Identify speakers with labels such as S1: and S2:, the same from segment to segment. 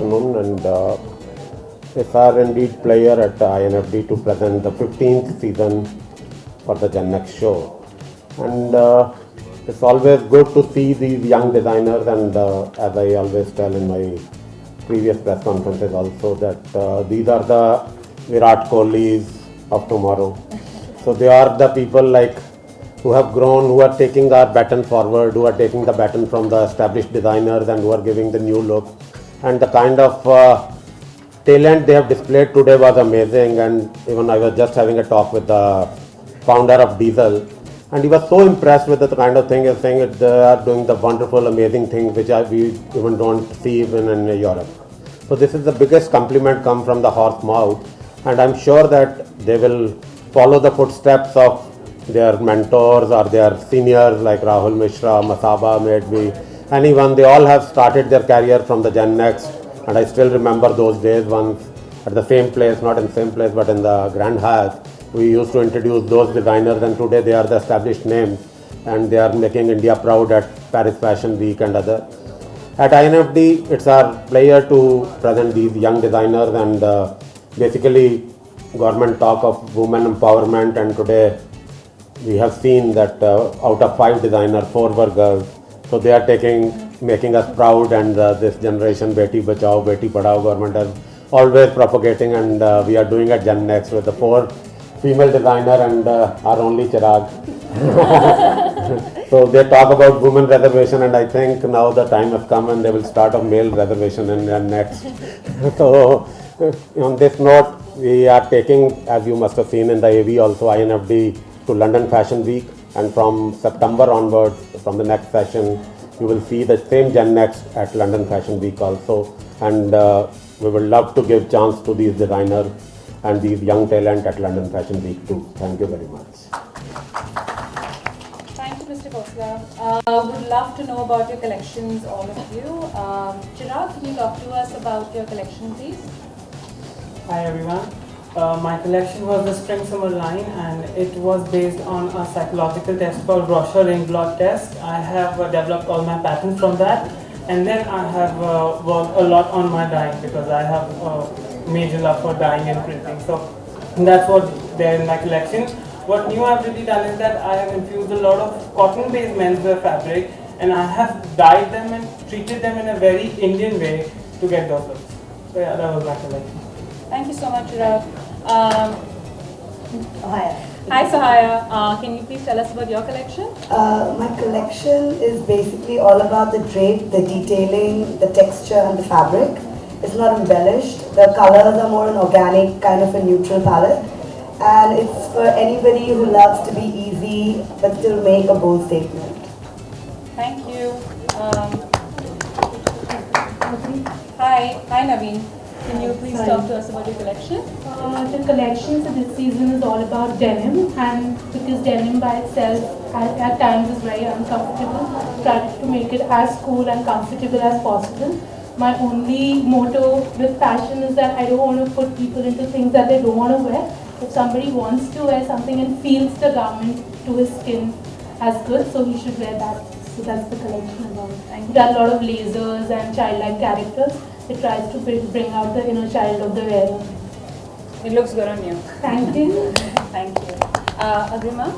S1: afternoon, and yes, are indeed player at INFD to present the 15th season for the Gen Next show. And it's always good to see these young designers, and as I always tell in my previous press conferences also, that these are the Virat Kohlis of tomorrow. So they are the people like who have grown, who are taking our baton forward, who are taking the baton from the established designers and who are giving the new look. And the kind of talent they have displayed today was amazing. And even I was just having a talk with the founder of Diesel, and he was so impressed with the kind of thing he was saying that they are doing the wonderful, amazing things which we even don't see even in Europe. So this is the biggest compliment come from the horse mouth, and I'm sure that they will follow the footsteps of their mentors or their seniors like Rahul Mishra, Masaba, maybe anyone. They all have started their career from the Gen Next, and I still remember those days once at the same place, not in the same place but in the Grand Hyatt. We used to introduce those designers, and today they are the established names and they are making India proud at Paris Fashion Week and other. At INFD, it's our pleasure to present these young designers, and basically government talk of women empowerment, and today we have seen that out of 5 designers, 4 were girls. So they are making us proud, and this generation Beti Bachao, Beti Padhao government is always propagating, and we are doing at Gen Next with the 4 female designer and our only Chirag. So they talk about women reservation, and I think now the time has come and they will start a male reservation in Gen Next. So on this note, we are taking, as you must have seen in the AV also, INFD to London Fashion Week, and from September onwards, from the next session, you will see the same Gen Next at London Fashion Week also, and we would love to give chance to these designers and these young talent at London Fashion Week too. Thank you very much.
S2: Thank you, Mr. Khosla. Would love to know about your collections, all of you. Chirag, can you talk to us about your collection, please?
S3: Hi everyone. My collection was the Spring Summer line, and it was based on a psychological test called Rorschach Ring Blot test. I have developed all my patterns from that, and then I have worked a lot on my dyeing because I have a major love for dyeing and printing. So that's what there in my collection. What new I've really done is that I have infused a lot of cotton-based menswear fabric, and I have dyed them and treated them in a very Indian way to get those looks. So yeah, that was my collection.
S2: Thank you so much, Chirag. Hi, Sahaya. Can you please tell us about your collection?
S4: My collection is basically all about the drape, the detailing, the texture and the fabric. It's not embellished. The colors are more an organic, kind of a neutral palette. And it's for anybody who loves to be easy but still make a bold statement.
S2: Thank you. Hi, Naveen. Can you please talk to us about your collection?
S5: The collection for this season is all about denim, and because denim by itself at times is very uncomfortable, try to make it as cool and comfortable as possible. My only motto with fashion is that I don't want to put people into things that they don't want to wear. If somebody wants to wear something and feels the garment to his skin as good, so he should wear that. So that's the collection about. We've done a lot of lasers and childlike characters. It tries to bring out the inner child of the wearer.
S2: It looks good on you.
S5: Thank you.
S2: Thank you. Agrima?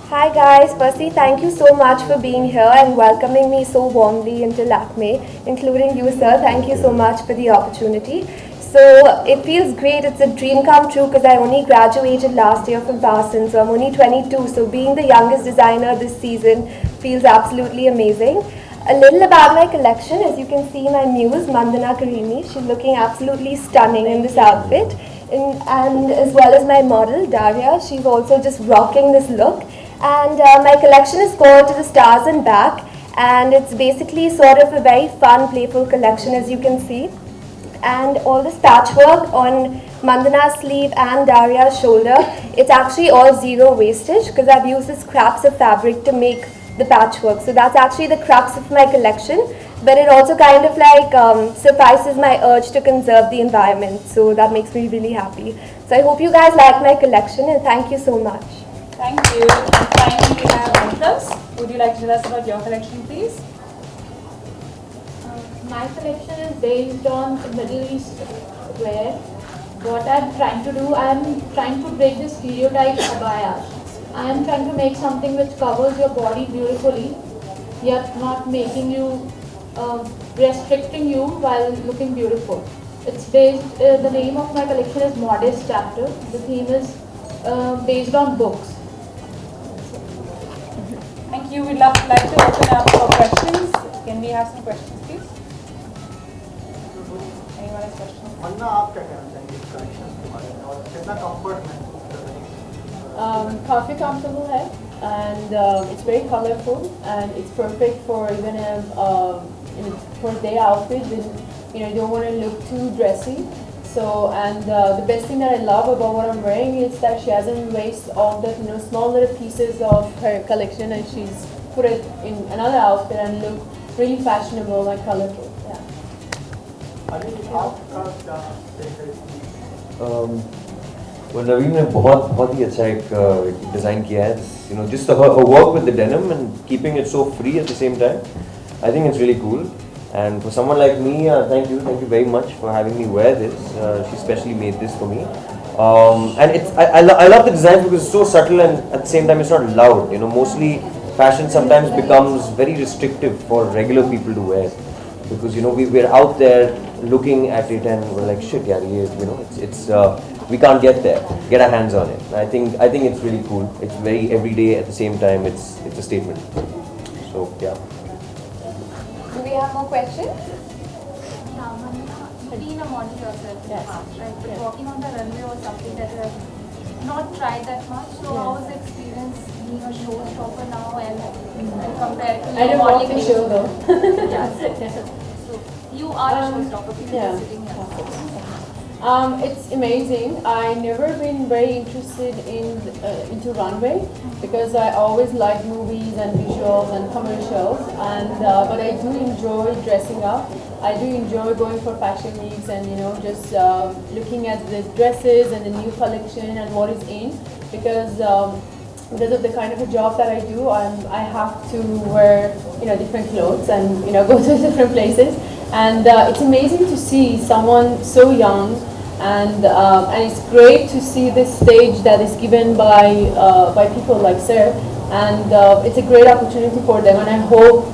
S6: Hi guys, firstly thank you so much for being here and welcoming me so warmly into Lakme, including you sir. Thank you so much for the opportunity. So it feels great, it's a dream come true because I only graduated last year from Parsons, so I'm only 22, so being the youngest designer this season feels absolutely amazing. A little about my collection, as you can see my muse Mandana Karimi, she's looking absolutely stunning in this outfit, and as well as my model Daria, she's also just rocking this look. And my collection is called To the Stars and Back, and it's basically sort of a very fun, playful collection as you can see. And all this patchwork on Mandana's sleeve and Daria's shoulder, it's actually all zero wastage because I've used the scraps of fabric to make the patchwork. So that's actually the crux of my collection, but it also kind of like suffices my urge to conserve the environment. So that makes me really happy. So I hope you guys like my collection, and thank you so much.
S2: Thank you. And finally, we have Antas. Would you like to tell us about your collection, please?
S5: My collection is based on Middle East wear. What I'm trying to do, I'm trying to break the stereotype abaya. I am trying to make something which covers your body beautifully, yet not making you, restricting you while looking beautiful. It's based, the name of my collection is Modest Chapter. The theme is based on books.
S2: Thank you. We'd like to open up for questions. Can we have some questions, please? Anyone has questions?
S7: अन्ना आप क्या कहना चाहेंगे इस collection के बारे में और कितना कंफर्ट महसूस कर रहे हैं?
S8: Coffee comfortable है and it's very colorful and it's perfect for even for day outfit when you don't want to look too dressy. So and the best thing that I love about what I'm wearing is that she hasn't wasted all the small little pieces of her collection and she's put it in another outfit and look really fashionable and colorful. Yeah.
S7: अभी आपका क्या take है इसकी?
S9: Well, Naveen ने बहुत ही अच्छा एक design किया है. Just her work with the denim and keeping it so free at the same time. I think it's really cool. And for someone like me, thank you very much for having me wear this. She specially made this for me. And I love the design because it's so subtle and at the same time it's not loud. Mostly fashion sometimes becomes very restrictive for regular people to wear. Because we're out there looking at it and we're like, shit, yeah, we can't get our hands on it. I think it's really cool. It's very everyday at the same time. It's a statement. So yeah.
S6: Do we have more questions?
S10: Being a model yourself in the past, right? But walking on the runway was something that you have not tried that much. So how was the experience being a showstopper now and compared to
S8: I don't walk the show though.
S10: So you are a showstopper. People
S8: yeah.
S10: are sitting here.
S8: It's amazing. I never been very interested into runway because I always like movies and visuals and commercials. And but I do enjoy dressing up. I do enjoy going for fashion weeks and just looking at the dresses and the new collection and what is in because of the kind of a job that I do, I have to wear different clothes and go to different places. And it's amazing to see someone so young. And it's great to see this stage that is given by people like Sir, and it's a great opportunity for them. And I hope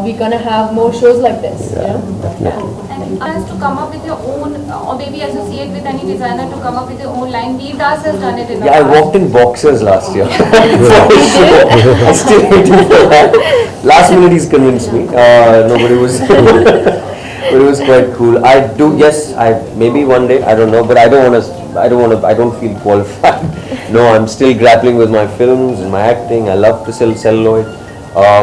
S8: we're gonna have more shows like this.
S10: And as to come up with your own, or maybe associate with any designer to come up with your own line. Vedas has done it in the
S9: Yeah,
S10: past.
S9: I walked in boxers last year. I still waiting for that. Last minute he's convinced me. Nobody was. But it was quite cool. Maybe one day, I don't know, but I don't feel qualified. No, I'm still grappling with my films and my acting. I love to sell celluloid.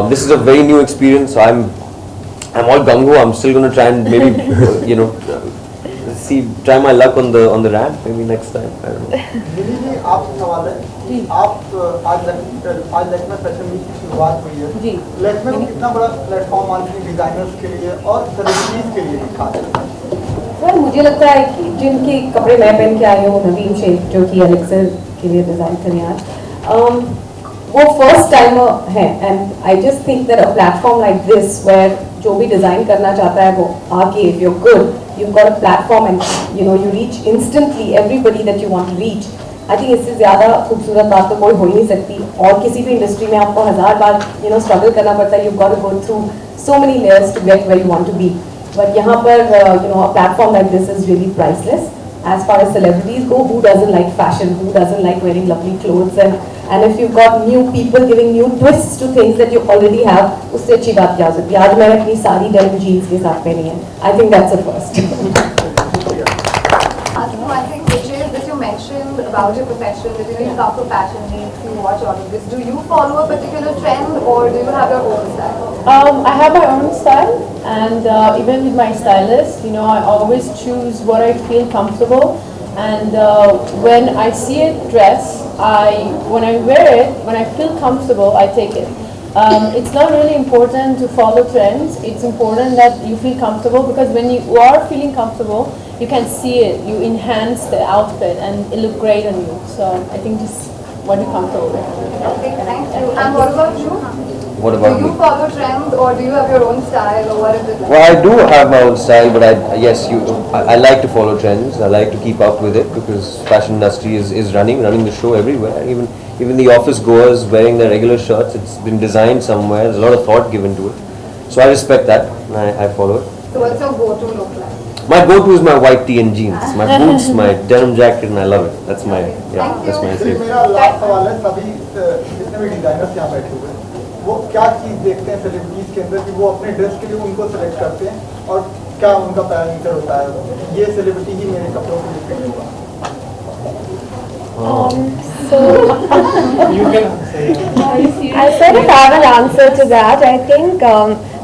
S9: This is a very new experience, so I'm all gung-ho. I'm still going to try and maybe, try my luck on the ramp maybe next time. I don't know.
S7: Delhi में आपसे सवाल है आप आज Lakshmi fashion week की शुरुआत हुई है
S8: जी
S7: लक्ष्मी को कितना बड़ा प्लेटफॉर्म मानते हैं डिजाइनर्स के लिए और सेलिब्रिटीज के लिए भी खास
S11: well, मुझे लगता है कि जिनके कपड़े मैं पहन के आई हूँ नवीन शेख जो कि एलेक्सर के लिए डिज़ाइन करें आज वो फर्स्ट टाइमर है and I just think that a platform like this where जो भी डिज़ाइन करना चाहता है वो आके if you good you've got a platform and you reach instantly everybody that you want to reach. I think इससे ज़्यादा खूबसूरत बात तो कोई हो ही नहीं सकती और किसी भी इंडस्ट्री में आपको 1000 बार स्ट्रगल करना पड़ता है. You've got to go through so many layers to get where you want to be. But यहाँ पर a platform like this is really priceless. As far as celebrities go, who doesn't like fashion? Who doesn't like wearing lovely clothes? And if you've got new people giving new twists to things that you already have, उससे अच्छी बात क्या हो सकती है? आज मैंने अपनी सारी denim jeans के साथ पहनी है. I think that's a first.
S6: I think which you mentioned about your profession, that you come from fashion weeks, you watch all of this. Do you follow a particular trend or do you have your own style?
S8: I have my own style, and even with my stylist, I always choose what I feel comfortable. And when I see a dress, when I wear it, when I feel comfortable, I take it. It's not really important to follow trends. It's important that you feel comfortable because when you are feeling comfortable, you can see it. You enhance the outfit and it looks great on you. So I think just what you're comfortable with.
S10: Okay, thank you. And what about you?
S9: What about
S10: Do you
S9: me?
S10: follow trends or do you have your own style or what is it like?
S9: Well, I do have my own style, but I like to follow trends. I like to keep up with it because fashion industry is running the show everywhere. Even the office goers wearing their regular shirts, it's been designed somewhere. There's a lot of thought given to it. So I respect that and I follow it.
S10: So what's your go-to look like?
S9: My go-to is my white tee and jeans, my boots, my denim jacket, and I love it. That's my that's my
S7: फिर
S9: favorite.
S7: मेरा last सवाल है, सभी जितने भी designers यहाँ बैठे हुए हैं वो क्या चीज़ देखते हैं सेलिब्रिटीज के अंदर कि वो अपने ड्रेस के लिए उनको सेलेक्ट करते हैं और क्या उनका पैरामीटर होता है ये सेलिब्रिटी ही मेरे कपड़ों के लिए फिट होगा?
S3: You can say.
S6: I sort of have an answer to that. I think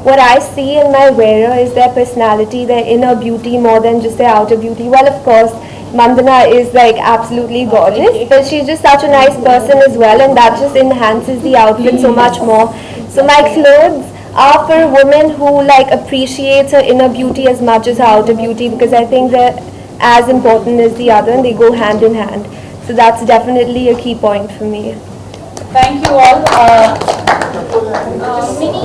S6: what I see in my wearer is their personality, their inner beauty more than just their outer beauty. Well, of course, Mandana is like absolutely gorgeous, but she's just such a nice person as well, and that just enhances the outfit so much more. So my clothes are for women who like appreciates her inner beauty as much as her outer beauty, because I think they're as important as the other and they go hand in hand. So that's definitely a key point for me.
S2: Thank you all.
S10: Mini,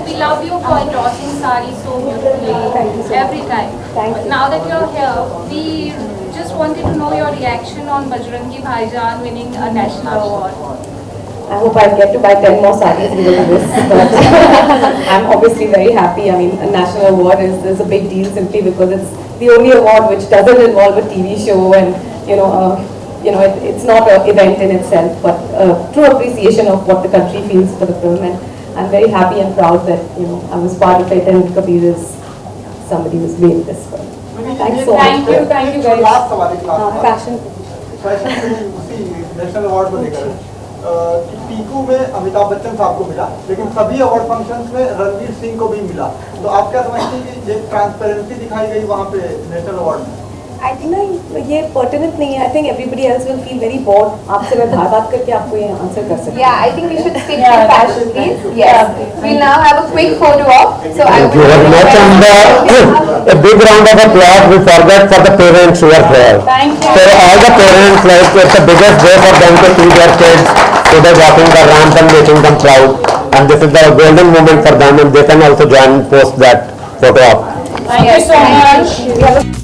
S10: we love you for endorsing sari so beautifully every time.
S6: Thank you.
S10: Now that you're here, we just wanted to know your reaction on Bajrangi Bhaijaan winning a national award.
S11: I hope I get to buy 10 more sarees because of this, but I'm obviously very happy. I mean, a national award is a big deal simply because it's the only award which doesn't involve a TV show and, it's not an event in itself, but true appreciation of what the country feels for the film. And I'm very happy and proud that, I was part of it and Kabir is somebody who's made this film. Thanks so much.
S2: Thank you guys.
S7: Last सवाल एक last सवाल
S11: Fashion.
S7: Fashion में उसी national award को लेकर कि पीकू में अमिताभ बच्चन साहब को मिला लेकिन सभी अवार्ड फंक्शंस में रणवीर सिंह को भी मिला, तो आप क्या समझते हैं कि ये ट्रांसपेरेंसी दिखाई गई वहाँ पे नेशनल अवार्ड में?
S11: I think ये pertinent नहीं है. I think everybody else will feel very bored. आपसे मैं बात करके आपको ये answer कर सकती हूँ.
S10: Yeah, I think we should stick to fashion, please. Yes. We'll now have a quick photo op. So I
S1: Thank you very much, and a big round of applause we forget for the parents who are here.
S2: Thank you.
S1: So all the parents, like it's the biggest day for them to see their kids today walking the ramp and making them proud. And this is the golden moment for them, and they can also join and post that photo op.
S2: Thank you so much.